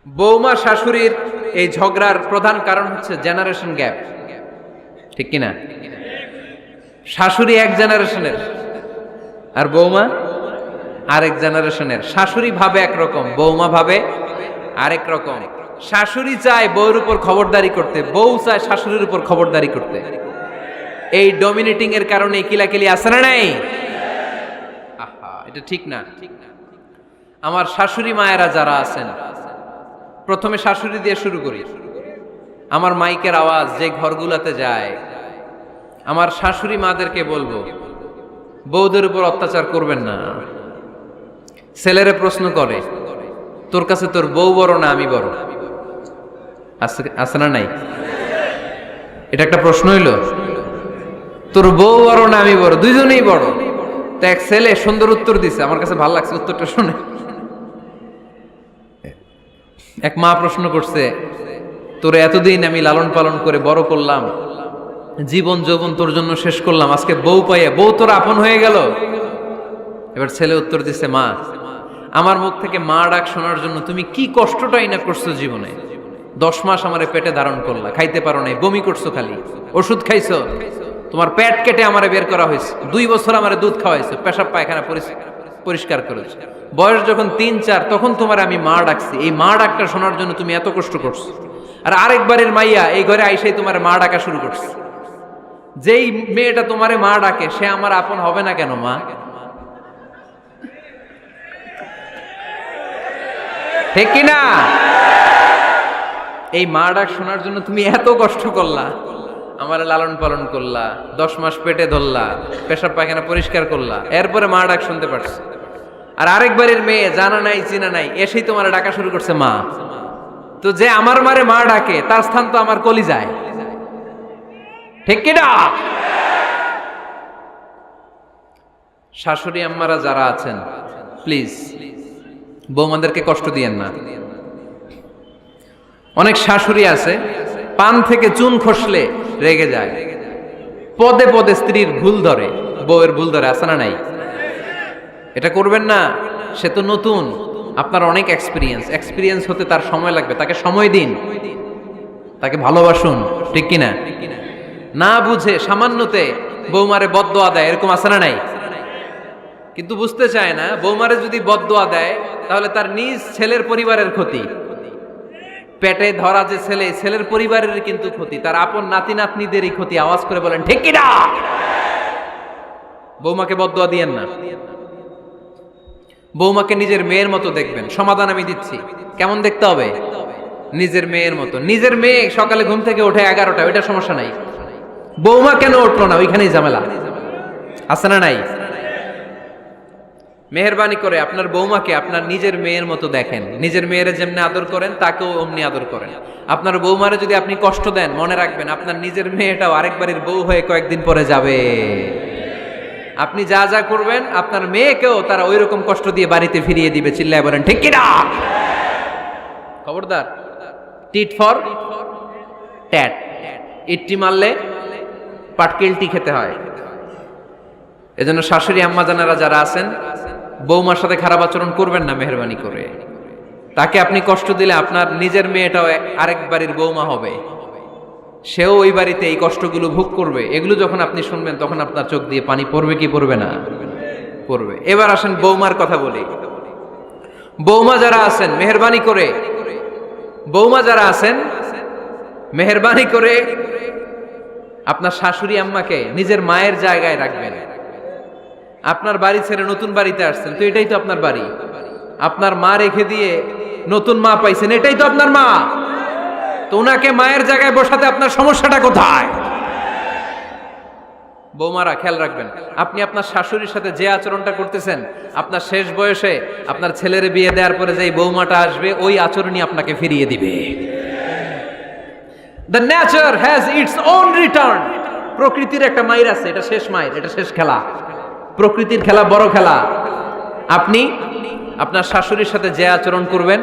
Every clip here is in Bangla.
বৌমা শাশুড়ির এই ঝগড়ার প্রধান কারণ হচ্ছে জেনারেশন গ্যাপ, ঠিক কিনা? শাশুড়ি এক জেনারেশনের আর বৌমা আরেক জেনারেশনের। শাশুড়ি ভাবে একরকম, বৌমা ভাবে আরেক রকম। শাশুড়ি চায় বউর উপর খবরদারি করতে, বউ চায় শাশুড়ির উপর খবরদারি করতে। এই ডমিনেটিং এর কারণে কিলাকিলি আছে না নাই? আহা, এটা ঠিক না। আমার শাশুড়ি মায়েরা যারা আছেন, প্রথমে শাশুড়ি দিয়ে শুরু করি। আমার মাইকের আওয়াজ যে ঘরগুলোতে যায়, আমার শাশুড়ি মাদেরকে বলবো, বউদের উপর অত্যাচার করবেন না। ছেলেরে প্রশ্ন করে, তোর কাছে তোর বউ বড় না আমি বড়? আছে না নাই? এটা একটা প্রশ্ন হইল। তোর বউ বড় না আমি বড়? দুইজনেই বড়। তো এক ছেলে সুন্দর উত্তর দিছে, আমার কাছে ভালো লাগছে উত্তরটা শুনে। এক মা প্রশ্ন করছে, তোরে এতদিন আমি লালন পালন করে বড় করলাম, জীবন যৌবন তোর জন্য শেষ করলাম, আজকে বউ পাইয়া বউ তোর আপন হয়ে গেল? এবার ছেলে উত্তর দিছে, মা, আমার মুখ থেকে মা ডাক শোনার জন্য তুমি কি কষ্টটাই না করছো জীবনে। 10 মাস আমারে পেটে ধারণ করলা, খাইতে পারো নাই, বমি করছো, খালি ওষুধ খাইছো, তোমার পেট কেটে আমারে বের করা হয়েছে, 2 বছর আমারে দুধ খাওয়াইছো, পেশাব পায়খানা পরিষ্কার করেছো, বয়স যখন 3-4 তখন তোমার আমি মা ডাকছি। এই মা ডাকটা শোনার জন্য তুমি এত কষ্ট করছো, আর আরেকবারের মাইয়া এই ঘরে আইসাই তোমার মা ডাকা শুরু করছে। যেই মেয়েটা তোমারে মা ডাকে সে আমার আপন হবে না কেন মা? ঠিক কিনা? এই মা ডাক শোনার জন্য তুমি এত কষ্ট করলা, আমার লালন পালন করলা, 10 মাস পেটে ধরলা, পেশাব পায়খানা পরিষ্কার করলা, এরপরে মা ডাক শুনতে পারছে। আর আরেকবারের মেয়ে জানা নাই চিনা নাই এসেই তোমার ডাকা শুরু করছে মা। তো যে আমার মারে মা ডাকে তার স্থান তো আমার কলিজায়, ঠিক কিনা? শাশুড়ি আম্মারা যারা আছেন, প্লিজ বৌমাদেরকে কষ্ট দিয়েন না। অনেক শাশুড়ি আছে পান থেকে চুন খসলে রেগে যায়, পদে পদে স্ত্রীর ভুল ধরে, বউয়ের ভুল ধরে, আছে না নাই? এটা করবেন না। সে তো নতুন, আপনার অনেক এক্সপিরিয়েন্স হতে তার সময় লাগবে, তাকে সময় দিন, তাকে ভালোবাসুন, ঠিক কিনা? না বুঝে সামান্যতে বৌমারে বদদোয়া দেয়, এরকম আছে না নাই? কিন্তু বুঝতে চায় না, বৌমারে যদি বদদোয়া দেয় তাহলে তার নিজ ছেলের পরিবারের ক্ষতি। পেটে ধরা যে ছেলে, ছেলের পরিবারের কিন্তু ক্ষতি, তার আপন নাতি নাতনিদেরই ক্ষতি। আওয়াজ করে বলেন ঠিক কিনা? বৌমাকে বদদোয়া দিয়েন না। বৌমাকে নিজের মেয়ের মতো দেখবেন। সমাধান আমি দিচ্ছি, কেমন দেখতে হবে? নিজের মেয়ের মতো। নিজের মেয়ে সকালে ঘুম থেকে ওঠে 11টা, ওইটা সমস্যা নাই। বৌমা কেন উঠলো না, ওইখানেই ঝামেলা, আছে না নাই? মেহেরবানি করে আপনার বৌমাকে আপনার নিজের মেয়ের মতো দেখেন। নিজের মেয়েরে যেমনি আদর করেন তাকেও অমনি আদর করেন। আপনার বৌমারে যদি আপনি কষ্ট দেন, মনে রাখবেন আপনার নিজের মেয়েটাও আরেকবারের বউ হয়ে কয়েকদিন পরে যাবে। আপনি যা যা করবেন আপনার মেয়েকেও তারা ওই রকম কষ্ট দিয়ে বাড়িতে ফিরিয়ে দিবে। চিল্লায় বলেন ঠিক কিনা? খবরদার, টিট ফর ট্যাট। ইট্টি মারলে পাটকেলটি খেতে হয়। এজন্য শাশুড়ি আম্মা জানারা যারা আছেন, বৌমার সাথে খারাপ আচরণ করবেন না মেহেরবানি করে। তাকে আপনি কষ্ট দিলে আপনার নিজের মেয়েটাও আরেক বাড়ির বৌমা হবে, সেও ওই বাড়িতে এই কষ্টগুলো ভোগ করবে। এগুলো যখন আপনি শুনবেন তখন আপনার চোখ দিয়ে পানি পড়বে কি পড়বে না? পড়বে। এবার আসেন বৌমার কথা বলি। বৌমা যারা আছেন মেহেরবানি করে, বৌমা যারা আছেন মেহেরবানি করে আপনার শাশুড়ি আম্মাকে নিজের মায়ের জায়গায় রাখবেন। আপনার বাড়ি ছেড়ে নতুন বাড়িতে আসছেন, তো এটাই তো আপনার বাড়ি। আপনার মা রেখে দিয়ে নতুন মা পাইছেন, এটাই তো আপনার মা। তো ওনাকে মায়ের জায়গায় বসাতে আপনার সমস্যাটা কোথায়? বৌমারা খেয়াল রাখবেন, আপনি আপনার শাশুড়ির সাথে যে আচরণটা করতেছেন, আপনার শেষ বয়সে আপনার ছেলের বিয়ে দেওয়ার পরে যে বৌমাটা আসবে ওই আচরণই আপনাকে ফিরিয়ে দিবে। The nature has its own return. প্রকৃতির একটা মাইর আছে, এটা শেষ মাইর, এটা শেষ খেলা। প্রকৃতির খেলা বড় খেলা। আপনি আপনার শাশুড়ির সাথে যে আচরণ করবেন,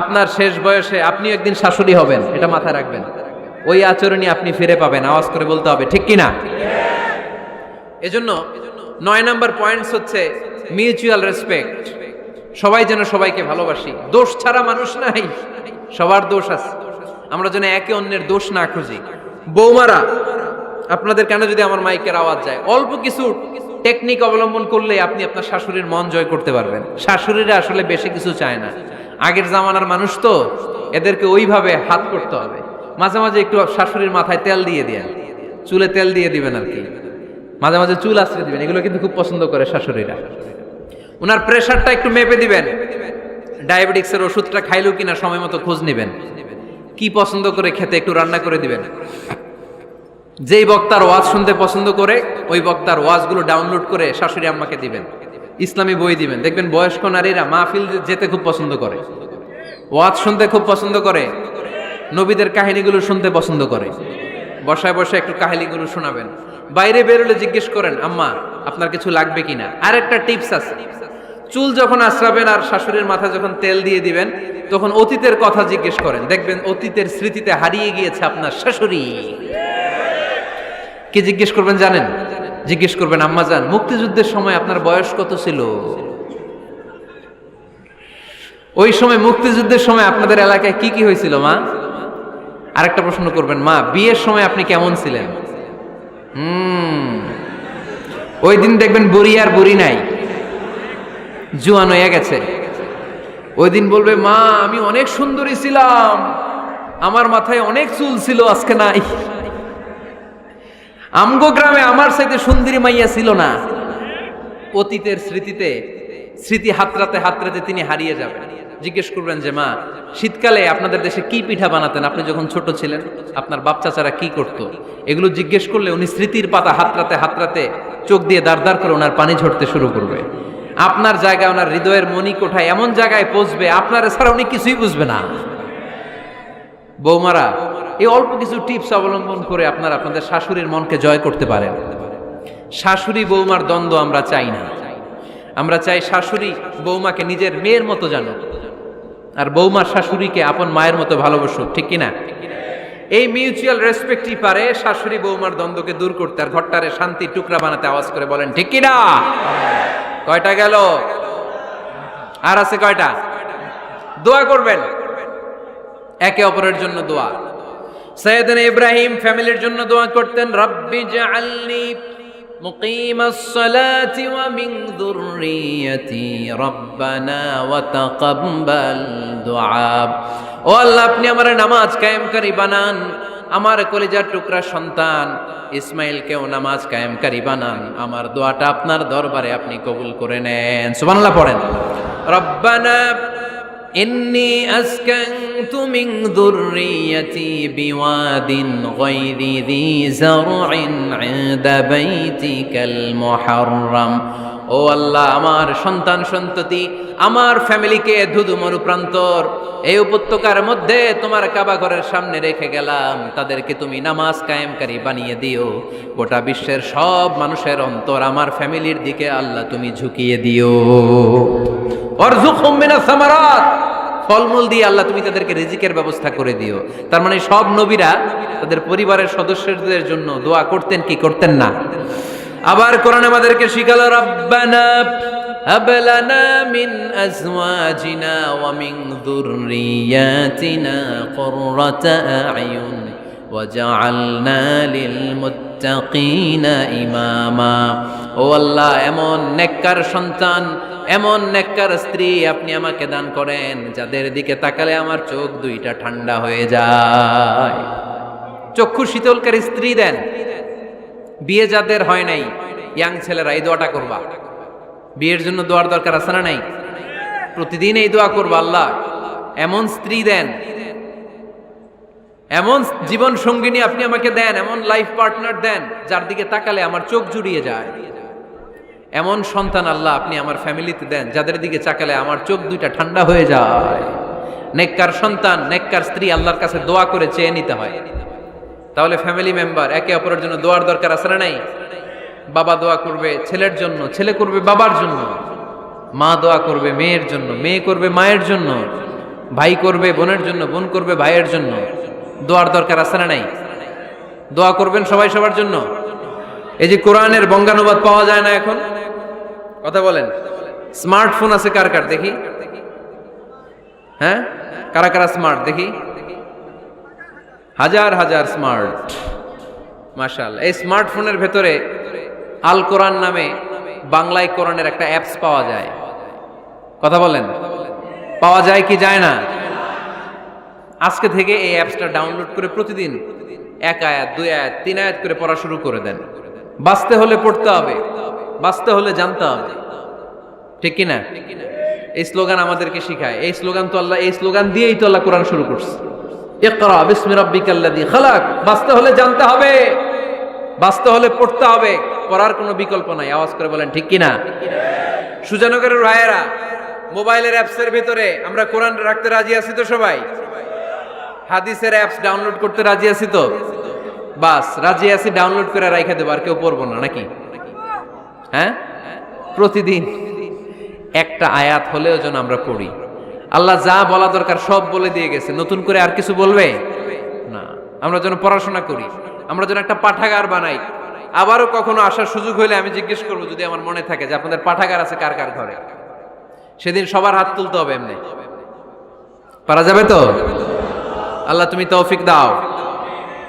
আপনার শেষ বয়সে আপনি একদিন শাশুড়ি হবেন, এটা মাথায় রাখবেন। ওই আচরণই আপনি ফিরে পাবেন। আওয়াজ করে বলতে হবে ঠিক কিনা? এজন্য 9 নাম্বার পয়েন্টস হচ্ছে মিউচুয়াল রেসপেক্ট। সবাই যেন সবাইকে ভালোবাসি, দোষ ছাড়া মানুষ নাই, সবার দোষ আছে, আমরা যেন একে অন্যের দোষ না খুঁজি। বৌমারা, আপনাদের কানে যদি আমার মাইকের আওয়াজ যায়, অল্প কিছু টেকনিক অবলম্বন করলে আপনি আপনার শাশুড়ির মন জয় করতে পারবেন। শাশুড়িরা আসলে বেশি কিছু চায় না, আগের জামানার মানুষ তো, এদেরকে ওইভাবে হাত করতে হবে। মাঝে মাঝে একটু শাশুড়ির মাথায় তেল দিয়ে দেন, চুলে তেল দিয়ে দিবেন আর কি, মাঝে মাঝে চুল আশ্রয় দিবেন, এগুলো কিন্তু খুব পছন্দ করে শাশুড়িরা। ওনার প্রেশারটা একটু মেপে দিবেন, ডায়াবেটিক্সের ওষুধটা খাইলো কিনা সময় মতো খোঁজ নিবেন, কি পছন্দ করে খেতে একটু রান্না করে দিবেন। যেই বক্তার ওয়াজ শুনতে পছন্দ করে ওই বক্তার ওয়াজগুলো ডাউনলোড করে শাশুড়ি আম্মাকে দিবেন, ইসলামী বই দিবেন। দেখবেন বয়স্ক নারীরা মাহফিল যেতে খুব পছন্দ করে, ওয়াজ শুনতে খুব পছন্দ করে, নবীদের কাহিনীগুলো শুনতে পছন্দ করে। বসায় বসে একটু কাহিনীগুলো শোনাবেন। বাইরে বেরোলে জিজ্ঞেস করেন, আম্মা আপনার কিছু লাগবে কিনা। আর একটা টিপস আছে, চুল যখন আশ্রাবেন আর শাশুড়ির মাথায় যখন তেল দিয়ে দিবেন, তখন অতীতের কথা জিজ্ঞেস করেন, দেখবেন অতীতের স্মৃতিতে হারিয়ে গিয়েছে আপনার শাশুড়ি। কি জিজ্ঞেস করবেন জানেন? জিজ্ঞেস করবেন, আম্মা জান, মুক্তিযুদ্ধের সময় আপনার বয়স কত ছিল? ওই সময় মুক্তিযুদ্ধের সময় আপনাদের এলাকায় কি কি হয়েছিল মা? আরেকটা প্রশ্ন করবেন, মা বিয়ের সময় আপনি কেমন ছিলেন? ওই দিন দেখবেন বুড়ি আর বুড়ি নাই, জুয়ান হয়ে গেছে। ওই দিন বলবে, মা আমি অনেক সুন্দরী ছিলাম, আমার মাথায় অনেক চুল ছিল, আজকে নাই। আমগো গ্রামে আমার সাথে সুন্দরী মাইয়া ছিল না। অতীতের স্মৃতিতে, স্মৃতি হাতরাতে হাতরাতে তিনি হারিয়ে যাবেন। জিজ্ঞেস করবেন যে, মা শীতকালে আপনাদের দেশে কি পিঠা বানাতেন আপনি যখন ছোট ছিলেন, আপনার বাপ চাচারা কি করতো? এগুলো জিজ্ঞেস করলে উনি স্মৃতির পাতা হাতরাতে হাতরাতে চোখ দিয়ে দাঁড় দাঁড় করে ওনার পানি ঝরতে শুরু করবে। আপনার জায়গায়, ওনার হৃদয়ের মনি কোঠায় এমন জায়গায় পৌঁছবে, আপনার ছাড়া উনি কিছুই বুঝবে না। বৌমারা, এই অল্প কিছু টিপস অবলম্বন করে আপনারা আপনাদের শাশুড়ির মনকে জয় করতে পারেন। শাশুড়ি বৌমার দ্বন্দ্ব আমরা চাই না, আমরা চাই শাশুড়ি বৌমাকে নিজের মেয়ের মতো জানুক, আর বৌমার শাশুড়িকে আপন মায়ের মতো ভালোবাসুক, ঠিক কিনা? এই মিউচুয়াল রেসপেক্টই পারে শাশুড়ি বৌমার দ্বন্দ্বকে দূর করতে, আর ঘরটারে শান্তি টুকরা বানাতে। আওয়াজ করে বলেন ঠিক কিনা? কয়টা গেল? আর আছে কয়টা? দোয়া করবেন একে অপরের জন্য। দোয়া, সাইয়েদনা ইব্রাহিম ফ্যামিলির জন্য দোয়া করতেন, রব্বি জাআলনি মুকিমাস সালাতি ওয়া মিন যুররিয়াতি রব্বানা ওয়া তাকাব্বাল দুআ। ও আল্লাহ, আপনি আমার নামাজ কায়েমকারী বানান, আমার কলিজার টুকরা সন্তান ইসমাইলকেও নামাজ কায়েমকারী বানান, আমার দোয়াটা আপনার দরবারে আপনি কবুল করে নেন। সুবহানাল্লাহ পড়েন। রব্বানা ইন্নী আসকানতু মিন যুররিয়াতি বিওয়াদিন গায়রি যী যারইন ইনদা বাইতিকাল মুহাররাম। ও আল্লাহ, আমার সন্তান সন্ততি, আমার ফ্যামিলিকে ধুধু মরুপ্রান্তর এই উপত্যকার মধ্যে তোমার কাবা ঘরের সামনে রেখে গেলাম, তাদেরকে তুমি নামাজ কায়েমকারী বানিয়ে দিও। গোটা বিশ্বের সব মানুষের অন্তর আমার ফ্যামিলির দিকে আল্লাহ তুমি ঝুঁকিয়ে দিও। ওয়ারযুকহুম মিনাস সামারাত, ফলমূল দিয়ে আল্লাহ তুমি তাদেরকে রিজিকের ব্যবস্থা করে দিও। তার মানে সব নবীরা তাদের পরিবারের সদস্যদের জন্য দোয়া করতেন কি করতেন না? আবার কোরআন আমাদেরকে শিখালো, রব্বানা হাব লানা মিন আজওয়াজিনা ওয়া মিন যুররিয়াতিনা কুররাতা আ'য়ুন ওয়াজআলনা লিল মুত্তাকিনা ইমামা। ও আল্লাহ, এমন নেককার সন্তান, এমন নেককার স্ত্রী আপনি আমাকে দান করেন, যাদের দিকে তাকালে আমার চোখ দুইটা ঠান্ডা হয়ে যায়। চক্ষু শীতলকারী স্ত্রী দেন। বিয়ে যাদের হয় নাই, ইয়াং ছেলেরা এই দোয়াটা করবা। বিয়ের জন্য দোয়ার দরকার আছে না নাই? প্রতিদিন এই দোয়া করবা, আল্লাহ এমন স্ত্রী দেন, এমন জীবন সঙ্গিনী আপনি আমাকে দেন, এমন লাইফ পার্টনার দেন যার দিকে তাকালে আমার চোখ জুড়িয়ে যায়। এমন সন্তান আল্লাহ আপনি আমার ফ্যামিলিতে দেন, যাদের দিকে তাকালে আমার চোখ দুইটা ঠান্ডা হয়ে যায়। নেককার সন্তান, নেককার স্ত্রী আল্লাহর কাছে দোয়া করে চেয়ে নিতে হয়। তাহলে ফ্যামিলি মেম্বার একে অপরের জন্য দোয়ার দরকার আছে না নাই? বাবা দোয়া করবে ছেলের জন্য, ছেলে করবে বাবার জন্য, মা দোয়া করবে মেয়ের জন্য, মেয়ে করবে মায়ের জন্য, ভাই করবে বোনের জন্য, বোন করবে ভাইয়ের জন্য। দোয়ার দরকার আছে না নাই? দোয়া করবেন সবাই সবার জন্য। এই যে কোরআনের বঙ্গানুবাদ পাওয়া যায় না এখন, কথা বলেন, স্মার্টফোন আছে কার কার দেখি? হ্যাঁ, কারা কারা স্মার্ট দেখি? হাজার হাজার স্মার্ট, মাশাআল্লাহ। এই স্মার্টফোনের ভেতরে আল কোরআন নামে বাংলায় কোরআনের একটা অ্যাপস পাওয়া যায়। কথা বলেন, পাওয়া যায় কি যায় না? আজকে থেকে এই অ্যাপসটা ডাউনলোড করে প্রতিদিন 1 আয়াত 2 আয়াত 3 আয়াত করে পড়া শুরু করে দেন। বাঁচতে হলে পড়তে হবে, বাঁচতে হলে জানতে হবে, ঠিক কি না? এই স্লোগান আমাদেরকে শিখায়। এই স্লোগান তো আল্লাহ, এই স্লোগান দিয়েই তো আল্লাহ কোরআন শুরু করছে। ইকরা বিসমি রাব্বিকাল্লাযী খালাক। বাঁচতে হলে জানতে হবে, বাঁচতে হলে পড়তে হবে, পড়ার কোনো বিকল্প নাই। আওয়াজ করে বলেন ঠিক কি না? সুজানগরের ভাইয়েরা, মোবাইলের অ্যাপসের ভিতরে আমরা কোরআন রাখতে রাজি আছি তো সবাই? হাদিসের অ্যাপস ডাউনলোড করতে রাজি আছি তো? বাস রাজি আছি, ডাউনলোড করে রাইখা দেবো, আর কেউ পড়বো না নাকি? হ্যাঁ, প্রতিদিন একটা আয়াত হলেও যেন আমরা পড়ি। আল্লাহ যা বলা দরকার সব বলে দিয়ে গেছে, নতুন করে আর কিছু বলবে না। আমরা যেন পড়াশোনা করি, আমরা যেন একটা পাঠাগার বানাই। আবারও কখনো আসার সুযোগ হইলে আমি জিজ্ঞেস করবো, যদি আমার মনে থাকে, যে আপনাদের পাঠাগার আছে কার কার ঘরে। সেদিন সবার হাত তুলতে হবে, এমনি পারা যাবে তো? আল্লাহ তুমি তৌফিক দাও।